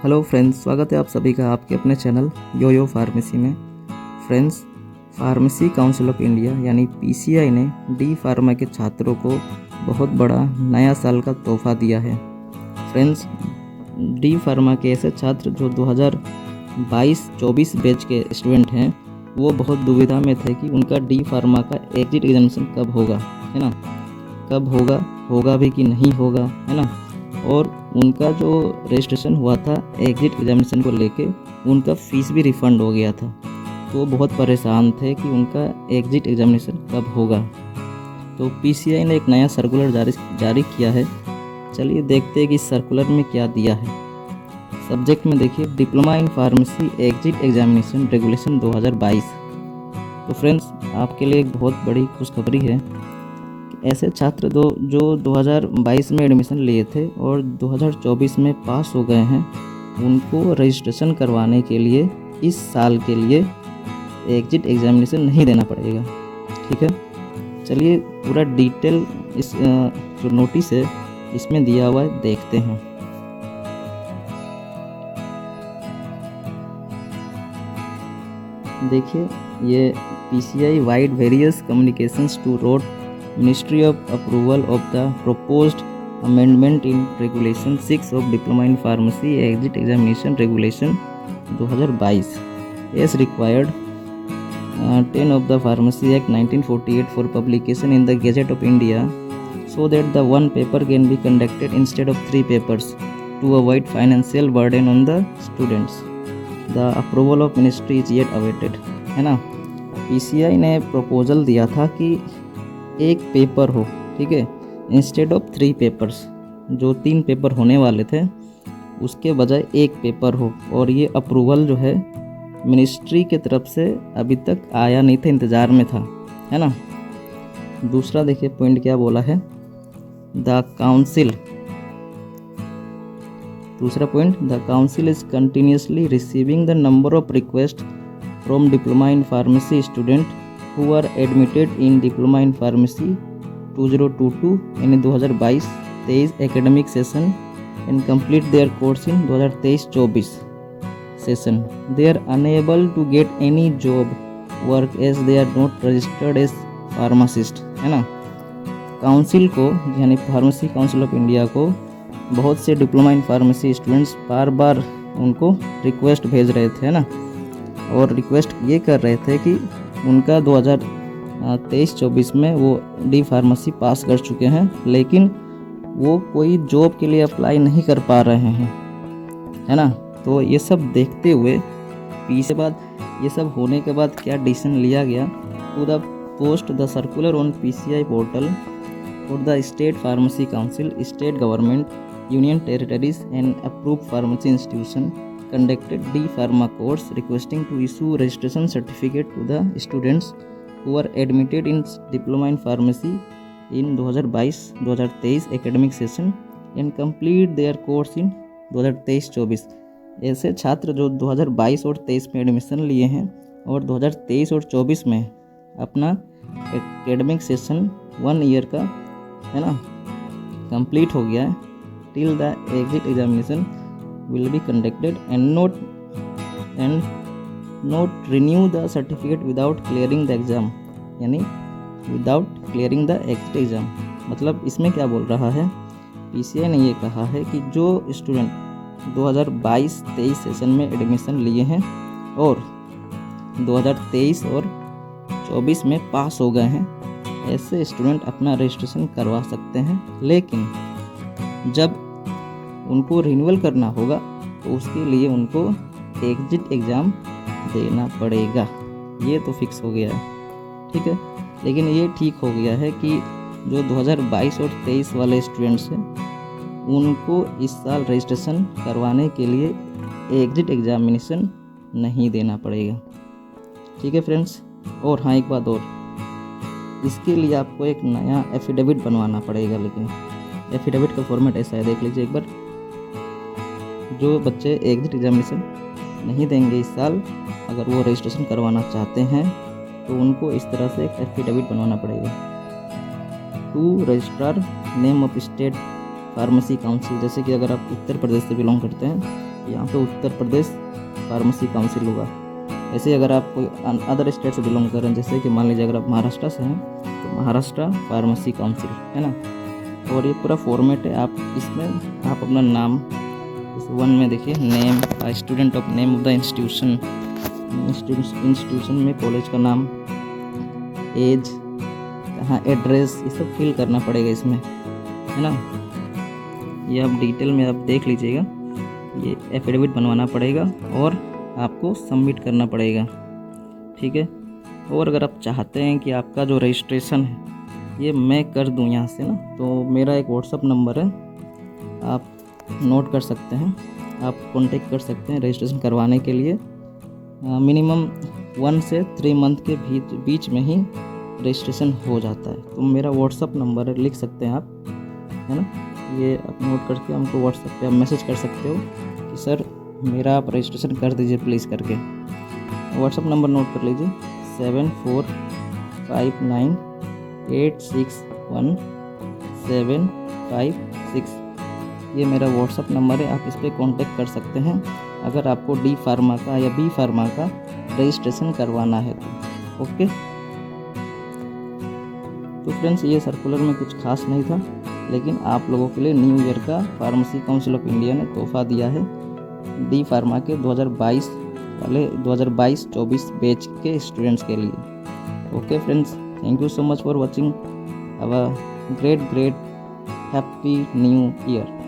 Hello friends, स्वागत है आप सभी का आपके अपने चैनल यो फार्मेसी में। Friends, pharmacy council of India यानी पीसीआई ने डी फार्मा के छात्रों को बहुत बड़ा नया साल का तोहफा दिया है। फ्रेंड्स, डी फार्मा के ऐसे छात्र जो 2022-24 बैच के स्टूडेंट हैं, वो बहुत दुविधा में थे कि उनका डी फार्मा का एग्जिट एग्जामिनेशन कब होगा, है ना। कब होगा भी कि नहीं होगा, है ना। और उनका जो रजिस्ट्रेशन हुआ था एग्जिट एग्जामिनेशन को लेके, उनका फ़ीस भी रिफ़ंड हो गया था। तो बहुत परेशान थे कि उनका एग्जिट एग्जामिनेशन कब होगा। तो पीसीआई ने एक नया सर्कुलर जारी किया है। चलिए देखते हैं कि सर्कुलर में क्या दिया है। सब्जेक्ट में देखिए, diploma in pharmacy exit examination regulation 2022। तो फ्रेंड्स, आपके लिए एक बहुत बड़ी खुशखबरी है। ऐसे छात्र जो 2022 में एडमिशन लिए थे और 2024 में पास हो गए हैं, उनको रजिस्ट्रेशन करवाने के लिए इस साल के लिए एग्जिट एग्जामिनेशन नहीं देना पड़ेगा। ठीक है, चलिए पूरा डिटेल इस जो नोटिस है इसमें दिया हुआ है, देखते हैं। देखिए, ये PCI vide various communications to road Ministry of Approval of the proposed amendment in Regulation 6 of Diploma in Pharmacy Exit Examination Regulation 2022 as required 10 of the Pharmacy Act 1948 for publication in the Gazette of India, so that the one paper can be conducted instead of 3 papers to avoid financial burden on the students. The approval of ministry is yet awaited, है ना। PCI ने proposal दिया था कि एक paper हो, ठीक है, इंस्टेड ऑफ 3 पेपर्स। जो 3 पेपर होने वाले थे उसके बजाय एक पेपर हो, और ये अप्रूवल जो है मिनिस्ट्री की तरफ से अभी तक आया नहीं था, इंतज़ार में था, है ना। दूसरा देखिए पॉइंट क्या बोला है, द काउंसिल। दूसरा point, the council is continuously receiving the number of request from diploma in pharmacy student who are admitted in Diploma in Pharmacy 2022 in 2022-23 academic session and complete their course in 2023-24 session. They are unable to get any job work as they are not registered as pharmacist, है ना। Council को यानी pharmacy council of India को बहुत से diploma in pharmacy students बार बार उनको request भेज रहे थे, है ना। और रिक्वेस्ट ये कर रहे थे कि उनका 2023-24 में वो डी फार्मेसी पास कर चुके हैं, लेकिन वो कोई जॉब के लिए अप्लाई नहीं कर पा रहे हैं, है ना। तो ये सब देखते हुए पीछे बाद ये सब होने के बाद क्या डिसीजन लिया गया, to the post the circular on PCI portal for the state pharmacy council, state government, union territories and approved pharmacy institution conducted D Pharma course requesting to issue registration certificate to the students who are admitted in Diploma in Pharmacy in 2022-2023 academic session and complete their course in 2023-24। ऐसे छात्र जो 2022 और 23 में admission लिए हैं और 2023 और 24 में अपना एकेडमिक सेशन 1 ईयर का, है ना, कंप्लीट हो गया है, till the exit examination will be conducted and not renew the certificate without clearing the exam, यानी without clearing the exit exam। मतलब इसमें क्या बोल रहा है, पीसीआई ने ये कहा है कि जो स्टूडेंट 2022-23 सेशन में एडमिशन लिए हैं और 2023 और 24 में पास हो गए हैं, ऐसे स्टूडेंट अपना रजिस्ट्रेशन करवा सकते हैं, लेकिन जब उनको रिन्यूअल करना होगा तो उसके लिए उनको एग्जिट एग्ज़ाम देना पड़ेगा। ये तो फिक्स हो गया है, ठीक है। लेकिन ये ठीक हो गया है कि जो 2022 और 23 वाले स्टूडेंट्स हैं उनको इस साल रजिस्ट्रेशन करवाने के लिए एग्जिट एग्जामिनेशन नहीं देना पड़ेगा, ठीक है फ्रेंड्स। और हाँ, एक बात और, इसके लिए आपको एक नया एफिडेविट बनवाना पड़ेगा। लेकिन एफिडेविट का फॉर्मेट ऐसा है, देख लीजिए एक बार। जो बच्चे एग्जिट एग्जामिनेशन नहीं देंगे इस साल, अगर वो रजिस्ट्रेशन करवाना चाहते हैं तो उनको इस तरह से एक एफिडेविट बनवाना पड़ेगा। To registrar name of state pharmacy council, जैसे कि अगर आप उत्तर प्रदेश से बिलोंग करते हैं यहाँ पे उत्तर प्रदेश फार्मेसी काउंसिल होगा। ऐसे अगर आप कोई अदर स्टेट से बिलोंग करें, जैसे कि मान लीजिए अगर आप महाराष्ट्र से हैं तो महाराष्ट्र फार्मेसी काउंसिल है ना। और ये पूरा फॉर्मेट है, आप इसमें आप अपना नाम, जैसे 1 में देखिए name, student of name of the institution, institution में कॉलेज का नाम, एज, कहाँ एड्रेस, ये सब फिल करना पड़ेगा इसमें, है ना। ये आप डिटेल में आप देख लीजिएगा। ये एफिडेविट बनवाना पड़ेगा और आपको सबमिट करना पड़ेगा, ठीक है। और अगर आप चाहते हैं कि आपका जो रजिस्ट्रेशन है ये मैं कर दूं यहाँ से ना, तो मेरा एक व्हाट्सअप नंबर है, आप नोट कर सकते हैं, आप कांटेक्ट कर सकते हैं रजिस्ट्रेशन करवाने के लिए। मिनिमम 1 से 3 मंथ के बीच में ही रजिस्ट्रेशन हो जाता है। तो मेरा व्हाट्सअप नंबर है, लिख सकते हैं आप, है ना। ये आप नोट करके हमको व्हाट्सएप पे आप मैसेज कर सकते हो कि सर मेरा आप रजिस्ट्रेशन कर दीजिए प्लीज़ करके। व्हाट्सएप नंबर नोट कर लीजिए 7459861756। ये मेरा व्हाट्सएप नंबर है, आप इस पर कॉन्टेक्ट कर सकते हैं अगर आपको डी फार्मा का या बी फार्मा का रजिस्ट्रेशन करवाना है तो। ओके, तो फ्रेंड्स ये सर्कुलर में कुछ खास नहीं था, लेकिन आप लोगों के लिए न्यू ईयर का फार्मेसी काउंसिल ऑफ इंडिया ने तोहफा दिया है डी फार्मा के 2022 वाले 2022-24 बैच के स्टूडेंट्स के लिए। Okay friends, thank you so much for watching. Have a great happy new year.